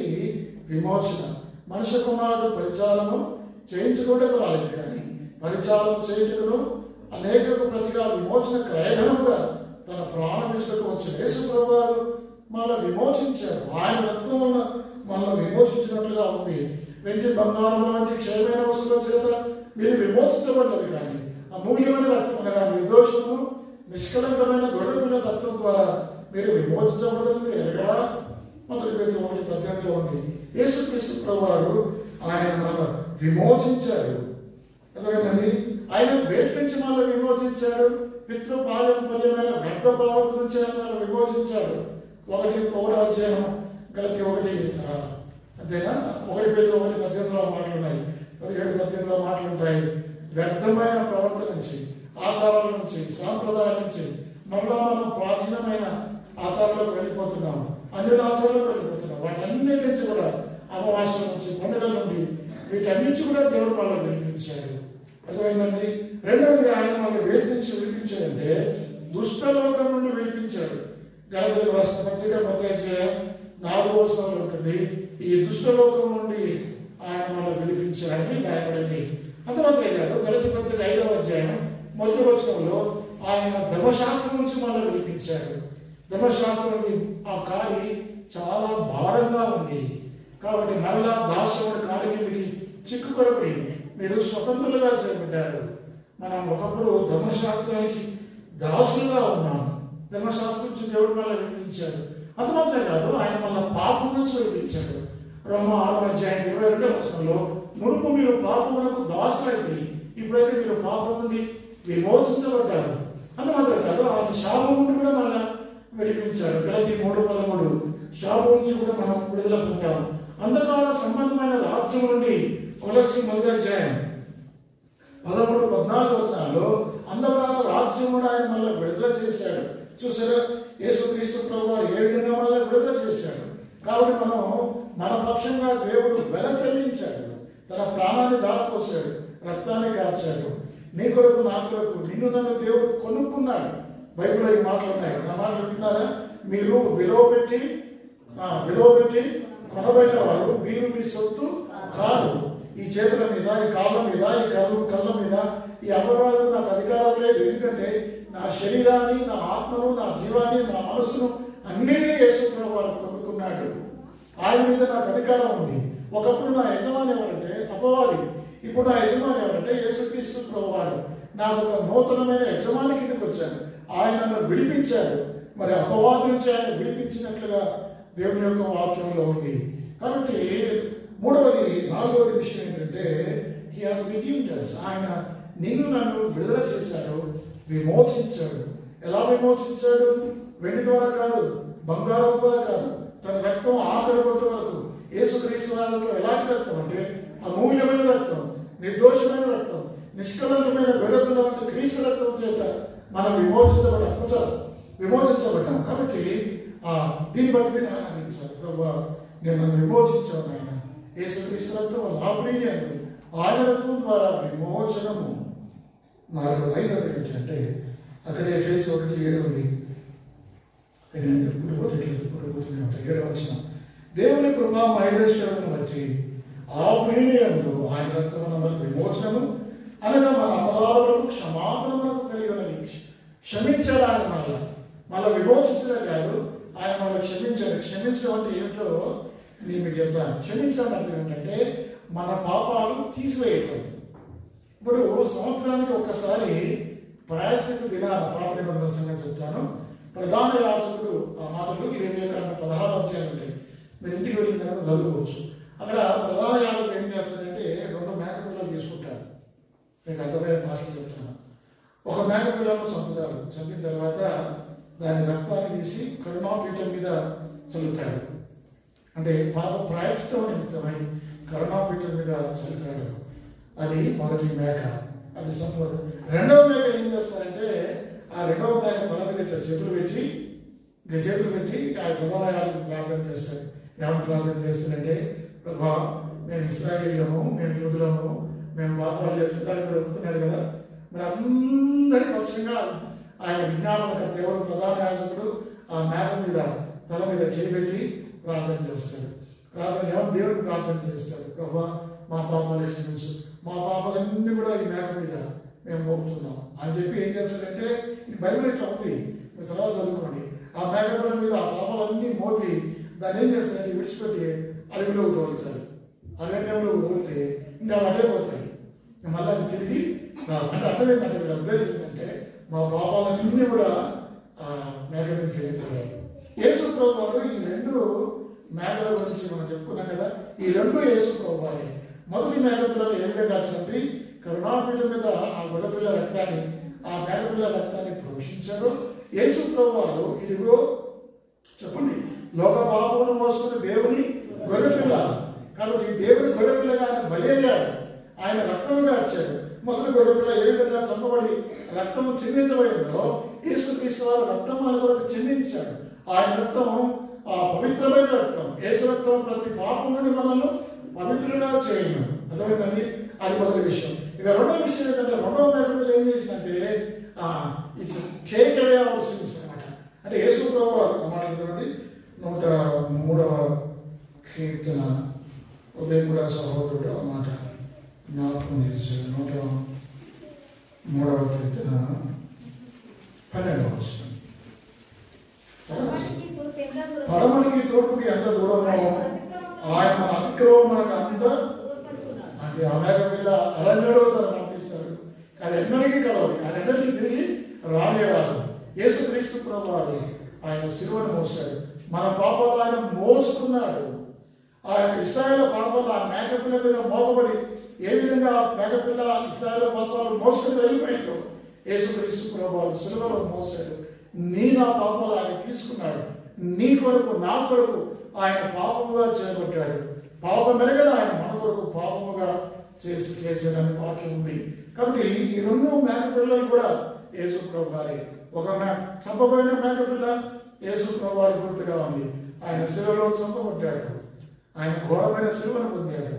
విమోచన. మనుష్య కుమారుడు పరిచాలము చేయించుకోవడం రాలేదు, కానీ పరిచారం చేయుటకును అనేకులకు ప్రతిగా విమోచన క్రయధనముగా తన ప్రాణం ఇచ్చటకు వచ్చిన యేసు ప్రభువారు మళ్ళీ విమోచించారు. ఆయన రక్తం వల్ల మనల్ని విమోచించినట్లుగా ఉంది. వెండి బంగారం వంటి క్షయమైన వస్తువుల చేత మీరు విమోచించబడ్డది, కానీ అమూల్యమైన రక్తం అనగా నిర్దోషము నిష్కలంకమైన గొడవల రక్తం ద్వారా మీరు విమోచించబడదని ఎరగరా? మొదటి పేతురు 1:18 ఉంది. యేసుక్రీస్తు ప్రభువారు ఆయన మనల్ని విమోచించాడు. అర్థమైందండి? ఆయన వేటి నుంచి మనల్ని విమోచించాడు? పితృపారంపర్యమైన వ్యర్థ ప్రవర్తన నుంచి మనల్ని విమోచించాడు. 1 అధ్యాయం గలతీ 1 అంతేనా? 1 పేతురు 1:18 మాటలున్నాయి, 17-18 మాటలుంటాయి. వ్యర్థమైన ప్రవర్తన నుంచి, ఆచారాల నుంచి, సాంప్రదాయాల నుంచి మరలా మనం ప్రాచీనమైన ఆచారాలకు వెళ్ళిపోతున్నాం, అన్ని ఆచారాలకు వెళ్ళిపోతున్నాం. వాటన్నిటి నుంచి కూడా, అమావాస్య నుంచి, పండుగల నుండి, వీటన్నించి కూడా దేవుడు మనల్ని విడిపించాడు. అర్థమైందండి? రెండవది, ఆయన మనల్ని వేటి నుంచి విడిపించాడంటే దుష్టలోకం నుండి విడిపించాడు. గలతీయులకు రాసిన పత్రిక 1 అధ్యాయం 4వ వచనంలో ఉంటుంది, ఈ దుష్టలోకం నుండి ఆయన మనల్ని విడిపించాడని రాయబడింది. అంతమాత్రమే కాదు, గలతీ పత్రిక 5వ అధ్యాయం 1వ వచనంలో ఆయన ధర్మశాస్త్రం నుంచి మనల్ని విడిపించాడు. ధర్మశాస్త్రం ఆ కాడి చాలా భారంగా ఉంది కాబట్టి మరలా దాస్యముడి కాడికి చిక్కుపడి మీరు స్వతంత్రులుగా చేయబడ్డారు. మనం ఒకప్పుడు ధర్మశాస్త్రానికి దాసులుగా ఉన్నాం. ధర్మశాస్త్రం నుంచి దేవుడు మనల్ని విడిపించాడు. అంతమాత్రమే కాదు, ఆయన మళ్ళీ పాపం నుంచి విడిపించాడు. రోమా 6వ అధ్యాయం 22వ వచనంలో, మునుపు మీరు పాపములకు దాసులైతే ఇప్పుడైతే మీరు పాపం నుండి విమోచించబడ్డారు. అంతమాత్రమే కాదు, ఆయన శాపం నుండి కూడా మళ్ళీ విడిపించాడు. గలతీ 3:13 శాపం నుంచి కూడా మనం విడుదల పొందాం. అంధకార సంబంధమైన రాజ్యం నుండి కొలస్సీ 1వ అధ్యాయం 13-14 వచనాల్లో అంధకార రాజ్యం కూడా ఆయన మళ్ళీ విడుదల చేశాడు. చూసారా, యేసుక్రీస్తు ప్రభువారు ఏ విధంగా మళ్ళీ విడుదల చేశాడు. కాబట్టి మనం మన పక్షంగా దేవుడు వెల చెల్లించాడు, తన ప్రాణాన్ని దారిపోసాడు, రక్తాన్ని కార్చాడు. నీ కొరకు నా కొరకు నిన్ను నన్ను దేవుడు కొనుక్కున్నాడు. బైబిల్లో ఈ మాటలు ఉన్నాయి. నా మాటలు వింటున్నారా? మీరు విలువ పెట్టి కొనబడిన వారు, మీరు మీ సొత్తు కాదు. ఈ చేతుల మీద, ఈ కాళ్ళ మీద, ఈ కళ్ళ మీద, ఈ అపరాధాలకు నాకు అధికారం లేదు. ఎందుకంటే నా శరీరాన్ని, నా ఆత్మను, నా జీవాన్ని, నా మనసును అన్నింటినీ యేసు ప్రభువారు కొనుక్కున్నాడు. ఆయన మీద నాకు అధికారం ఉంది. ఒకప్పుడు నా యజమాని ఎవరంటే అపవాది, ఇప్పుడు నా యజమాని ఎవరంటే యేసుక్రీస్తు ప్రభువారు. నాకు ఒక నూతనమైన యజమాని కిందకి వచ్చాను. ఆయన నన్ను విడిపించాడు. మరి అపవాది నుంచి ఆయన విడిపించినట్లుగా దేవుని యొక్క వాక్యంలో ఉంది. కాబట్టి నాలుగవది విషయం ఏంటంటే హీ హాస్ రిడీమ్డ్ us. ఆయన నిన్ను నన్ను విడుదల చేశాడు, విమోచించాడు. ఎలా విమోచించాడు? వెండి ద్వారా కాదు, బంగారం ద్వారా కాదు, తన రక్తం ఆఖరి బొట్టు వరకు. యేసుక్రీస్తు వారిలో ఎలాంటి రక్తం అంటే అమూల్యమైన రక్తం, నిర్దోషమైన రక్తం, నిష్కలంకమైన గొర్రెపిల్ల వంటి క్రీస్తు రక్తం చేత మనం విమోచించబడ్డాం. కాబట్టి దీన్ని బట్టి మీరు ఆనందించాలి. ప్రభువా, నేను నన్ను విమోచించాను. ఆయన యేసుక్రీస్తు రక్తం లాభ్రీయందు ఆయన రక్తం ద్వారా విమోచనము. 5వది ఏంటంటే అక్కడే ఎఫెసీ 1:7 ఉంది. ఇప్పుడు పోతూనే ఉంటాయి. 7వ వచనం, దేవుని కృపా మహేశ్వరులను బట్టి ఆ ప్రియయందు ఆయన రక్తం మనకు విమోచనము అనగా మన అపరాధములకు క్షమాపణ మనకు కలిగి ఉన్నది. క్షమించాడు ఆయన మళ్ళీ విమోచించడం కాదు, ఆయన మళ్ళీ క్షమించడం అంటే ఏమిటో నేను మీకు చెప్తాను. క్షమించడం అంటే ఏంటంటే మన పాపాలు తీసివేయటం. ఇప్పుడు సంవత్సరానికి ఒక్కసారి ప్రాయశ్చిత్త దినాన, పాత నిబంధన సంగతి చెప్తాను. ప్రధాన యాజకుడు ఆ మాటలు లేవియకాండం 16వ అధ్యాయం ఉంటాయి. మీరు ఇంటికి వెళ్ళిన తర్వాత చదువుకోవచ్చు. అక్కడ ప్రధాన యాజకుడు ఏం చేస్తాడంటే 2 మేకపిల్లలు తీసుకుంటాడు. మీకు అర్థమయ్యే భాషలు చెప్తాను. ఒక మేకపిల్లను చంపుతాడు. చంపిన తర్వాత దాని రక్తాన్ని తీసి కరుణాపీఠం మీద చల్లుతాడు. అంటే పాప ప్రాయశ్చిత్తం నిమిత్తమై కరుణాపీఠం మీద చల్లుతాడు. అది మొదటి మేక, అది సంపద. రెండవ మేక ఏం చేస్తారంటే ఆ రెండవ మేక తల మీద చేతులు పెట్టి ఆ ప్రధాన యాజకుడు ప్రార్థన చేస్తాడు. ఏమని ప్రార్థన చేస్తారంటే, ప్రభా, మేము ఇశ్రాయేలీయులము, మేము యూదులము, మేము పాపాలు చేసుకుంటారని మీరు ఒప్పుకున్నారు కదా, మరి అందరి పక్షంగా ఆయన విజ్ఞాపన దేవుడు ప్రధాన యాజకుడు ఆ మేక మీద తల మీద చేపెట్టి ప్రార్థన చేస్తాడు. దేవుడికి ప్రార్థన చేస్తాడు, ప్రభా మా పాపాలు క్షమించు, మా పాపాలన్నీ కూడా ఈ మేక మీద మేము మోపుతున్నాం అని చెప్పి ఏం చేస్తాడంటే, బైబిల్ ఇట్లా ఉంది, మీరు తర్వాత చదువుకోండి. ఆ మేకపిల్ల మీద ఆ పాపాలన్నీ మోపి దాన్ని ఏం చేస్తారంటే విడిచిపెట్టి అడవిలోకి తోలుతారు. అరణ్యంలో తోలితే ఇంకా అడ్డే పోతాయి. మళ్ళీ అది తిరిగి అంటే అర్థం ఏంటంటే వీళ్ళ ఉద్దేశం ఏంటంటే మా పాపాలన్నీ కూడా మేక మీదకి వెళ్ళిపోయాయి. యేసు ప్రభువు ఈ 2 మేకల గురించి మనం చెప్పుకున్నాం కదా. ఈ 2 యేసు ప్రభువారే. మొదటి మేక పిల్లలు ఏ విధంగా చంపి కరుణాపీఠం మీద ఆ గొర్రెపిల్ల రక్తాన్ని, ఆ మేకపిల్ల రక్తాన్ని ప్రోక్షించాడు. యేసు ప్రభువారు ఇదిగో చెప్పండి, లోక పాపమును మోసుకుని దేవుని గొర్రెపిల్ల. కాబట్టి దేవుని గొర్రెపిల్లగా ఆయన బలి అయ్యాడు, ఆయన రక్తము గార్చాడు. మొదటి గొర్రెపిల్ల ఏ విధంగా చంపబడి రక్తము చిందించబడిందో యేసుక్రీస్తు వారు రక్తం మన కొరకు చిందించాడు. ఆయన రక్తం ఆ పవిత్రమైన రక్తం. యేసు రక్తం ప్రతి పాపం నుండి మనల్ని పవిత్రంగా చేయను. అర్థమైందండి? అది మొదటి విషయం. ఇక రెండో విషయం ఏంటంటే, రెండవ మేకపిల్ల ఏం చేసిందంటే it's take away our sins అనమాట. అంటే యేసు ప్రభువారు అన్నమాట. చూడండి 103వ కీర్తన ఉదయం కూడా సహోదరుడు అన్నమాట జ్ఞాపకం చేశాడు. 103వ కీర్తన 12వ వచనం. పడమటికి తూర్పుకి ఎంత దూరమో ఆయన మన అతిక్రమం మనకు అంత. అంటే ఆ మేకపిల్ల అరణ్యంలో తను పంపిస్తాడు. అది ఎన్నడికి కలవదు, అది ఎన్నడికి తిరిగి రానే రాదు. యేసుక్రీస్తు ప్రభువారు ఆయన శిలువను మోసాడు, మన పాపాలు ఆయన మోసుకున్నాడు. ఆ ఇశ్రాయేలు పాపాలు ఆ మేకపిల్ల మీద మోపబడి ఏ విధంగా ఆ మేకపిల్ల ఇశ్రాయేలు పాపాలు మోసుకుని వెళ్ళిపోయిందో యేసుక్రీస్తు ప్రభువారు శిలువలో మోసాడు. నా పాపాలు ఆయన తీసుకున్నాడు. నీ కొరకు నా కొరకు ఆయన పాపముగా చేయబడ్డాడు. పాపం మెరగదు, ఆయన మన కొరకు పాపముగా చేసేదని వాక్యం ఉంది. కాబట్టి ఈ 2 మేకపిల్లలు కూడా యేసు ప్రభువారే. ఒక చంపబడిన మేకపిల్ల యేసు ప్రభువారి గుర్తుగా ఉంది. ఆయన శిలువలో చంపబడ్డాడు, ఆయన ఘోరమైన శిలువను పొందాడు,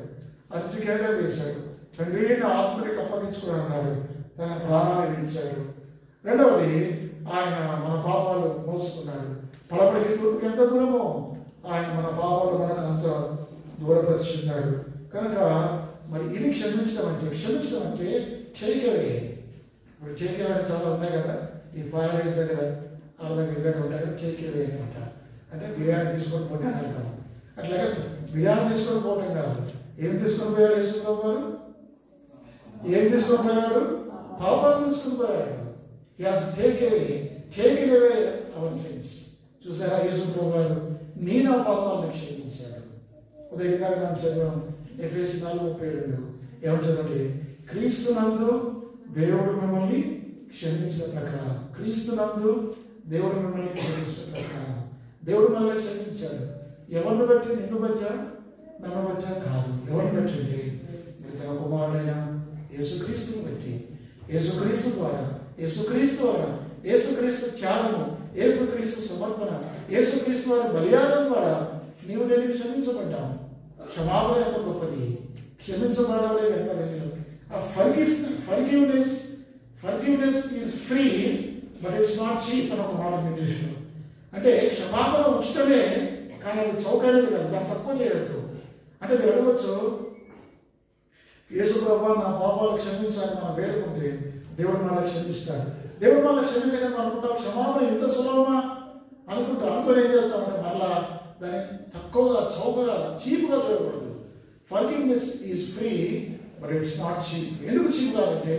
అర్చికేగా వేశాడు. తండ్రి నా ఆత్మకి అప్పగించుకుని అన్నాడు, తన ప్రాణాన్ని విడిచాడు. రెండవది ఆయన మన పాపాలు మోసుకున్నాడు. పడమటికి తూర్పుకి ఎంత దూరమో ఆయన మన పాపాలు మనకు అంత దూరపరుచున్నాడు. కనుక మరి ఇది క్షమించడం అంటే చేయకవే. ఇప్పుడు చేయకవే చాలా ఉన్నాయి కదా, ఈ పారాడైజ్ దగ్గర వాళ్ళ దగ్గర ఉంటారు. చేయకవే అనమాట అంటే బిర్యానీ తీసుకొని పోటీ అని అర్థం. అట్లాగే బిర్యానీ తీసుకొని పోవటం కాదు. ఏం తీసుకొని పోయాడు యేసు ప్రభువారు? ఏం తీసుకొని పోయాడు? పాపాలు తీసుకొని పోయాడు. He has taken away our sins. చూసారా, యేసు ప్రభువారు నా పాపాలను క్షమించాడు. ఉదయంగా మనం చదివాం ఎఫెసీ 4:32. ఏమని చదవండి? క్రీస్తునందు దేవుడు మిమ్మల్ని క్షమించిన ప్రకారం. క్రీస్తునందు దేవుడు మిమ్మల్ని క్షమించిన ప్రకారం దేవుడు మనల్ని క్షమించాడు. ఎవరిని బట్టి? నిన్ను బట్టా, నన్ను బట్టా కాదు. ఎవరిని బట్టి? తన కుమారుడైన యేసుక్రీస్తుని బట్టి. యేసుక్రీస్తు ద్వారా, యేసుక్రీస్తు త్యాగము, యేసుక్రీస్తు సమర్పణ, యేసుక్రీస్తు వారి బలియాగం ద్వారా నీవు నేను క్షమించబడ్డాము. క్షమాపణ ఎంత గొప్పది, క్షమించబడడం ఎంత ధన్యులు. ఆ forgiveness is free but it's not cheap అని ఒక మాట ఇంగ్లీష్లో. అంటే క్షమాపణ ఉచితమే, కానీ అది చౌకైనది కాదు, దాన్ని తక్కువ చేయవద్దు. అంటే మీరు అడగచ్చు, యేసు ప్రభువా నా పాపాలు క్షమించాలని మనం వేడుకుంటే దేవుడు మనల్ని క్షమిస్తాడు. దేవుడు మనల్ని క్షమించగానే అనుకుంటాం క్షమాపణ ఇంత సులభమా అనుకుని ఏం చేస్తామంటే మళ్ళా దాన్ని తక్కువగా, చౌకగా, చీప్గా చూడకూడదు. Forgiveness is free but it's not cheap. ఎందుకు చీప్ కాదంటే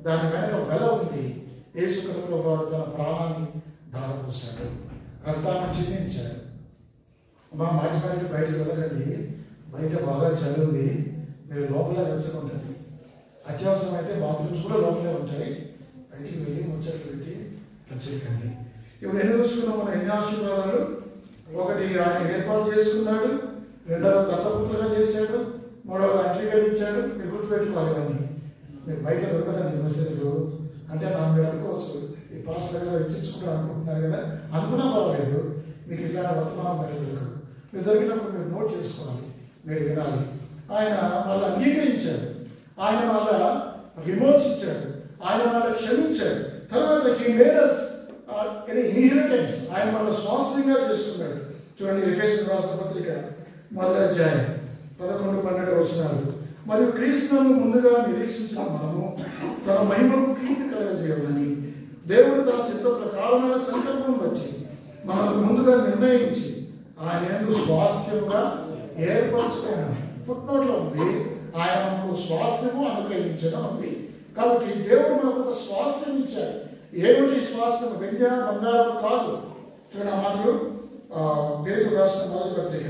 దాని వెనక వెల ఉంది. యేసు ప్రభువు తన ప్రాణాన్ని దారపోసాడు, రక్తాన్ని చిందించాడు. మా మాటికి బయటకు వెళ్ళకండి, బయట బాగా చదివింది, మీరు లోపల వెచ్చకుంటుంది. అత్యవసరం అయితే బాత్రూమ్స్ కూడా లోపలే ఉంటాయి, బయటికి వెళ్ళి ముచ్చట్లు పెట్టి వచ్చేయకండి. ఇప్పుడు ఎన్ని చూసుకున్నాం మనం? ఎన్ని ఆశీర్వాదాలు? ఒకటి ఆయన ఏర్పాటు చేసుకున్నాడు, రెండవది దత్తపుత్రులుగా చేశాడు, మూడవది అంగీకరించాడు. మీరు గుర్తుపెట్టుకోవాలి ఇవన్నీ. మీరు బయట దొరకదండి మెసేజ్లు. అంటే మీరు అనుకోవచ్చు ఈ పాస్టర్ గారు హెచ్చించుకుంటారు అనుకుంటున్నారు కదా, అనుకున్నా పర్వాలేదు. మీకు ఇట్లాంటి వర్తమానం బయట దొరకదు. మీరు దొరికినప్పుడు మీరు నోట్ చేసుకోవాలి, మీరు వినాలి. ఆయన వాళ్ళ అంగీకరించాడు, ఆయన వాళ్ళ విమోచించాడు, ఆయన వాళ్ళ క్షమించాడు. తర్వాత హీ మేడ్ us ఇన్హెరిటెన్స్, ఆయన వాళ్ళ స్వాస్థ్యంగా చేసుకున్నాడు. చూడండి ఎఫెసీయులకు రాసిన పత్రిక 1వ అధ్యాయం 11-12 వచనాలు. మరియు క్రీస్తును ముందుగా నిరీక్షించిన మనము తన మహిమకు కీర్తి కలగజేయాలని దేవుడు తన చిత్త ప్రకారమైన సంకల్పం బట్టి మనల్ని ముందుగా నిర్ణయించి ఆయన యందు స్వాస్థ్యముగా ఏర్పరచుకున్నాడు. ఫుట్నోట్లో ఉంది, ఆయన మనకు స్వాస్థ్యము అనుగ్రహించడం ఉంది. కాబట్టి దేవుడు మనకు ఒక స్వాస్థ్యం ఇచ్చాడు. ఏమిటి స్వాస్థ్యం? వెండి బంగారం కాదు. చూడండి ఆ మాటలు పేతురు రాసిన 1వ పత్రిక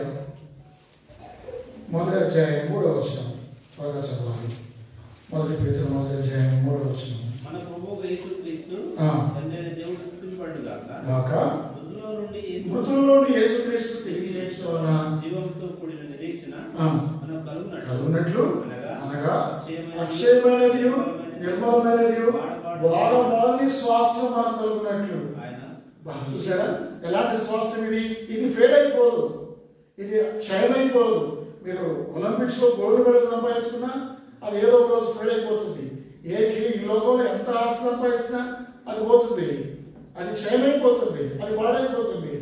మొదటి అధ్యాయం 3వ వచనం త్వరగా చదవాలి. మొదటి పేతురు మొదటి అధ్యాయం 3వ వచనం. మన ప్రభువు యేసుక్రీస్తు తండ్రి దేవుడు స్తుతింపబడు గాక. మృతుల్లో నుండి యేసుక్రీస్తు తిరిగి లేచడం వలన జీవంతో కూడిన నిరీక్షణ మనకు కలుగునట్లు అనగా అక్షయమైనది నిర్మలమైనది వాడవాని స్వాస్థ్యం మనకు కలుగునట్లు. చూసారా ఎలాంటి స్వాస్థ్యం ఇది? ఇది ఫేడ్ అయిపోదు, ఇది క్షయమైపోదు. మీరు ఒలింపిక్స్ లో గోల్డ్ మెడల్ సంపాదించుకున్నా అది ఏదో ఒక రోజు ఫేడ్ అయిపోతుంది. ఈ లోకంలో ఎంత ఆస్తి సంపాదించినా అది పోతుంది, అది క్షయమైపోతుంది, అది పాడైపోతుంది.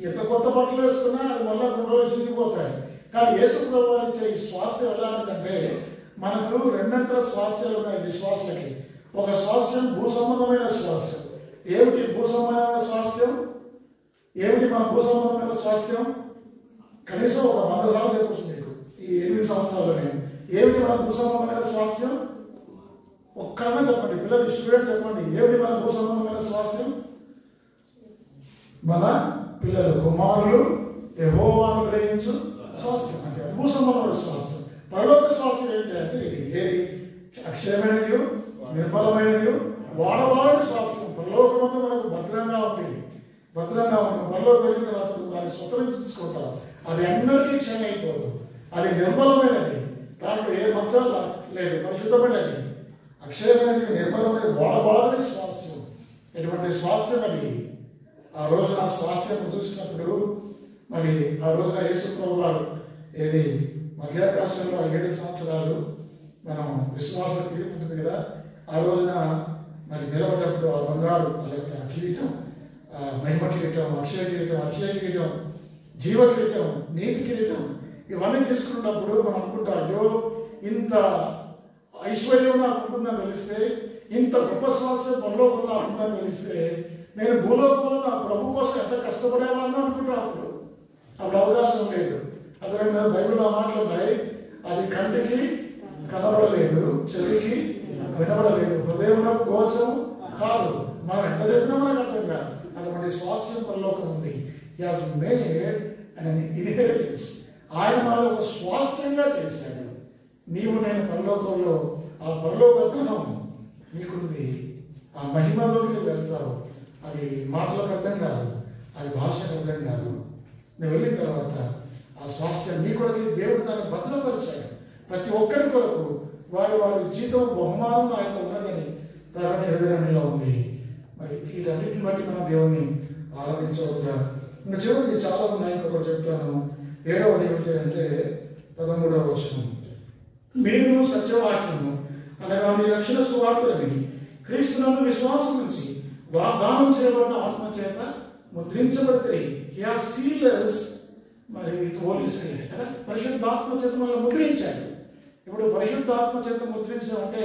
ఎంత కొత్త బట్టలు వేసుకున్నా అది మళ్ళీ 3 రోజులు చిరిగిపోతాయి. కానీ యేసు ప్రభువు ఇచ్చే ఈ స్వాస్థ్యం ఎలాంటిదంటే మనకు రెండంతర స్వాస్థ్యాలు ఉన్నాయి విశ్వాసులకి. ఒక స్వాస్థ్యం భూ సంబంధమైన స్వాస్థ్యం. ఏమిటి భూ సంబంధమైన స్వాస్థ్యం? ఏమిటి మన భూ సంబంధమైన స్వాస్థ్యం? కనీసం ఒక 100 సార్లు చెప్పచ్చు మీకు ఈ 8 సంవత్సరాల్లో. నేను ఏమిటి మన భూ సంబంధమైన స్వాస్థ్యం? ఒక్కరన్నా చెప్పండి, పిల్లలు స్టూడెంట్ చెప్పండి. ఏమిటి మన భూ సంబంధమైన స్వాస్థ్యం? మన పిల్లలు కుమారులు యెహోవాను గ్రహించు స్వాస్థ్యం. అంటే అది భూ సంబంధమైన స్వాస్థ్యం. పరలోక స్వాస్థ్యం ఏంటంటే ఇది ఏది? అక్షయమైనది నిర్మలమైనది వాడవాడి స్వాస్థ్యం. పరలోకమంతా మనకు భద్రంగా ఉంది, భద్రంగా ఉంది. పరలోకి వెళ్ళిన తర్వాత దాన్ని స్వతంత్రించుకుంటాం. అది ఎన్నటికీ క్షయం అయిపోదు. అది నిర్మలమైనది, దాంట్లో ఏ మచ్చలు లేదు, పరిశుద్ధమైనది, అక్షయమైనది, నిర్మలమైనది, వాడవాడి స్వాస్థ్యం. ఎటువంటి స్వాస్థ్యం అది? ఆ రోజున స్వాస్థ్యం చూసినప్పుడు మరి ఆ రోజున యేసు ప్రభువు వారు ఏది మధ్యాకాశంలో 7 సంవత్సరాలు మనం విశ్వాస తీర్పు ఉంటుంది కదా. ఆ రోజున మరి నిలబడ్డప్పుడు ఆ బంగారు లేకపోతే ఆ కిరీటం, మహిమ కిరీటం, అక్షయ కిరీటం, అక్షయ కిరీటం, జీవ కిరీటం, నీతి కిరీటం ఇవన్నీ తీసుకున్నప్పుడు మనం అనుకుంటాం, అయ్యో ఇంత ఐశ్వర్యం నాకు ఉంటుందని తెలిస్తే, ఇంత గొప్ప స్వాస్థ్యం పరలోకంలో ఉంటుందని తెలిస్తే నేను భూలోకంలో నా ప్రభు కోసం ఎంత కష్టపడేవాడిని అనుకుంటా. అప్పుడు అవకాశం లేదు. అర్థమైనా? బైబిల్లో ఆ మాటలు ఉన్నాయి. అది కంటికి కనబడలేదు, చెవికి వినబడలేదు, హృదయంలో గోచరం కాదు. మనం ఎంత చెప్పినా మనకు అర్థం కాదు. అటువంటి స్వాస్థ్యం పరలోకం ఉంది. He has made an inheritance. ఆయన మనలో ఒక స్వాస్థ్యంగా చేశాడు. నీవు నేను పరలోకంలో ఆ పరలోకతనం నీకుంది. ఆ మహిమలోకి వెళ్తావు. అది మాటలకు అర్థం కాదు, అది భాషకు అర్థం కాదు. నువ్వు వెళ్ళిన తర్వాత ఆ స్వాస్థ్యం నీ కొరకు దేవుడు దాన్ని భద్రపరిచాడు. ప్రతి ఒక్కరి కొరకు వారి వారి జీతం బహుమానం ఆయన ఉన్నదని ప్రకటన 22లో ఉంది. మరి వీటన్నిటిని బట్టి మన దేవుణ్ణి ఆరాధించవద్దా? ఇంకా చివరికి చాలా ఉన్నాయి. ఇంకొకటి చెప్తాను. 7వది ఏమిటి అంటే 13వ వచనం. మీరు సత్యవాక్యము అనగా మీ రక్షణ సువార్తలు విని క్రీస్తునందు విశ్వాసం నుంచి వాగ్దానం చేయబడిన ఆత్మ చేత ముద్రించబడితే మరి విత్ హోలీ స్పిరిట్ కదా, పరిశుద్ధాత్మ చేత మనల్ని ముద్రించాడు. ఇప్పుడు పరిశుద్ధాత్మ చేత ముద్రించాలంటే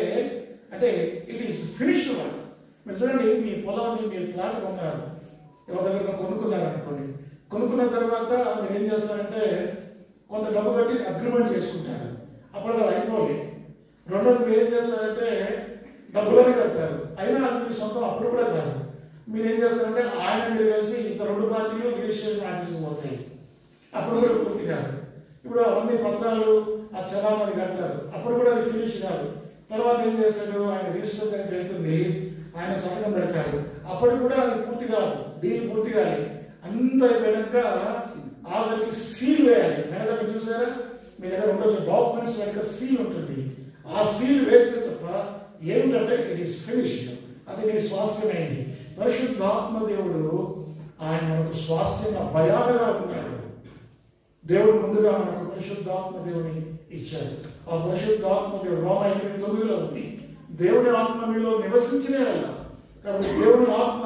అంటే ఇట్ ఈస్ ఫినిష్డ్ వర్క్. మీరు చూడండి, మీ పొలాన్ని మీరు ప్లాట్ కొన్నారు, ఎవరి దగ్గర కొనుక్కున్నారు అనుకోండి. కొనుక్కున్న తర్వాత మీరు ఏం చేస్తారంటే కొంత డబ్బు కట్టి అగ్రిమెంట్ చేసుకుంటారు. అప్పుడు అది అయిపోలే. రెండోది మీరు ఏం చేస్తారంటే డబ్బులని కడతారు. అయినా అది మీ సొంతం అప్పుడు కూడా కాదు. మీరు ఏం చేస్తారంటే ఆయన మీరు కలిసి ఇంత 2 పార్టీలు రిజిస్ట్రేషన్ ఆఫీస్కి పోతాయి. అప్పుడు కూడా పూర్తి కాదు. ఇప్పుడు అవన్నీ పత్రాలు ఆ చలామణి కడతారు. అప్పుడు కూడా అది ఫినిష్ కాదు. తర్వాత ఏం చేస్తాడు, ఆయన రిజిస్టర్ దగ్గరికి వెళ్తుంది, ఆయన సంతకం పెడతారు. అప్పుడు కూడా అది పూర్తి కాదు, డీల్ పూర్తి కాదు. అంత అయిపోయాక ఆఖరికి సీల్ వేయాలి. వెనక మీరు చూసారా, మీ దగ్గర ఉండొచ్చు డాక్యుమెంట్స్ వెనక సీల్ ఉంటుంది. ఆ సీల్ వేస్తే తప్ప ఏమిటంటే ఇట్ ఈస్ ఫినిష్డ్. అది నీ స్వాస్థ్యమైంది. పరిశుద్ధాత్మ దేవుడు ఆయన మనకు స్వాస్థ్యంగా భయాలుగా ఉన్నాడు. దేవుడు ముందుగా మనకు పరిశుద్ధాత్మ దేవుని ఇచ్చాడు. ఆ పరిశుద్ధాత్మ దేవుడు రోమా 8:9లో ఉంది. దేవుని ఆత్మ మీలో నివసించిన కాబట్టి దేవుని ఆత్మ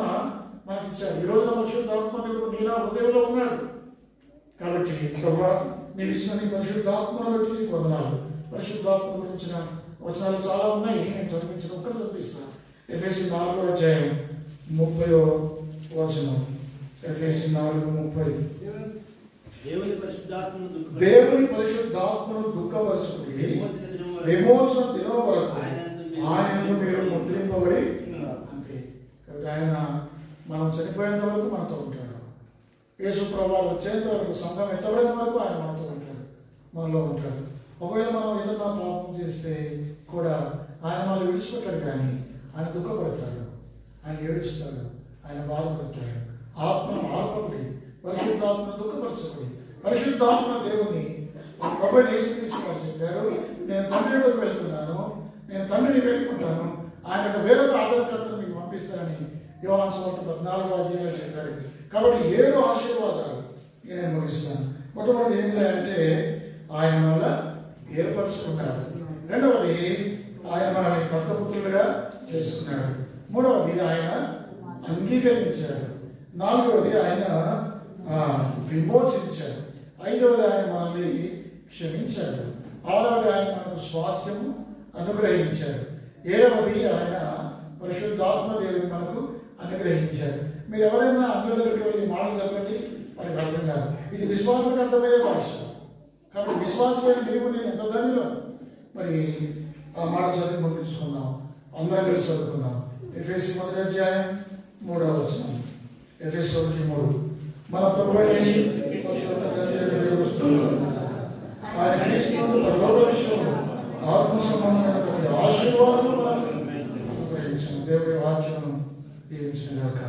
మనకి ఇచ్చాడు. ఈ రోజున పరిశుద్ధాత్మ దేవుడు నీ నా హృదయంలో ఉన్నాడు. కాబట్టి ప్రభా నేను ఇచ్చిన నీ పరిశుద్ధాత్మను బట్టి నీకు వందనాలు. పరిశుద్ధాత్మ గురించిన వచనాలు చాలా ఉన్నాయి, నేను చదివించిన ఒక్కరు చదివిస్తాను. ఎఫెసీ 4వ అధ్యాయం 30వ వచనం. ఎఫెసీ 4:30. దేవుని పరిశుద్ధాత్మను దుఃఖపరచుకుని విమోచన దినం వరకు ఆయనను మీరు ముద్రింపబడి అంతే. కాబట్టి ఆయన మనం చనిపోయేంత వరకు మనతో ఉంటాడు. యేసు ప్రభువు వచ్చేంత వరకు, సంఘం ఎత్తబడేంత వరకు ఆయన మనతో ఉంటాడు. మనలో ఉంటాడు. ఒకవేళ మనం ఏదైనా పాపం చేస్తే కూడా ఆయన మనల్ని విడిచిపెట్టాడు, కానీ ఆయన దుఃఖపడతాడు, ఆయన ఏడుస్తాడు, ఆయన బాధపడతాడు. ఆత్మ ఆత్మకి పరిశుద్ధాత్మను దుఃఖపరచబడి పరిశుద్ధాత్మ దేవుని ప్రభు యేసుక్రీస్తు చెప్పారు, నేను తండ్రి దగ్గరకు వెళ్తున్నాను, నేను తండ్రిని పెట్టుకుంటాను, ఆయన వేరొక ఆదరణకర్తను మీకు పంపిస్తానని యోహాను సువార్త 14వ అధ్యాయంలో చెప్పాడు. కాబట్టి 7 ఆశీర్వాదాలు నేను ముగిస్తాను. మొట్టమొదటి ఏంటి అంటే ఆయన వల్ల ఏర్పరచుకున్నాడు. రెండవది ఆయన మనల్ని దత్తపుత్రులుగా చేసుకున్నాడు. మూడవది ఆయన అంగీకరించాడు. నాలుగవది ఆయన విమోచించాడు. ఐదవది ఆయన మనల్ని క్షమించాడు. ఆరవది ఆయన మనకు స్వాస్థ్యము అనుగ్రహించాడు. ఏడవది ఆయన పరిశుద్ధాత్మ దేవుని మనకు అనుగ్రహించాడు. మీరు ఎవరైనా అన్యుల దగ్గరికి వెళ్ళి మాటలు చెప్పండి, వాడికి అర్థం కాదు. ఇది విశ్వాసానికి అర్థమయ్యే భాష. కాబట్టి విశ్వాసమైన నీవు నేను ఎంత ధన్యులు. మరి ఆ మాట చదివి ముగించుకుందాం, అందరం కలిసి చదువుకుందాం. ఎఫెసీ 1వ అధ్యాయం 3వ వచనం. ఎఫెసీ 1:3. మన ప్రభువైన ఆయన క్రీస్తునందు పరలోక విషయంలో ఆత్మ సంబంధమైన ప్రతి ఆశీర్వాదం మనకు అనుగ్రహించిన దేవుడి వాక్యమును దీవించిన గాక.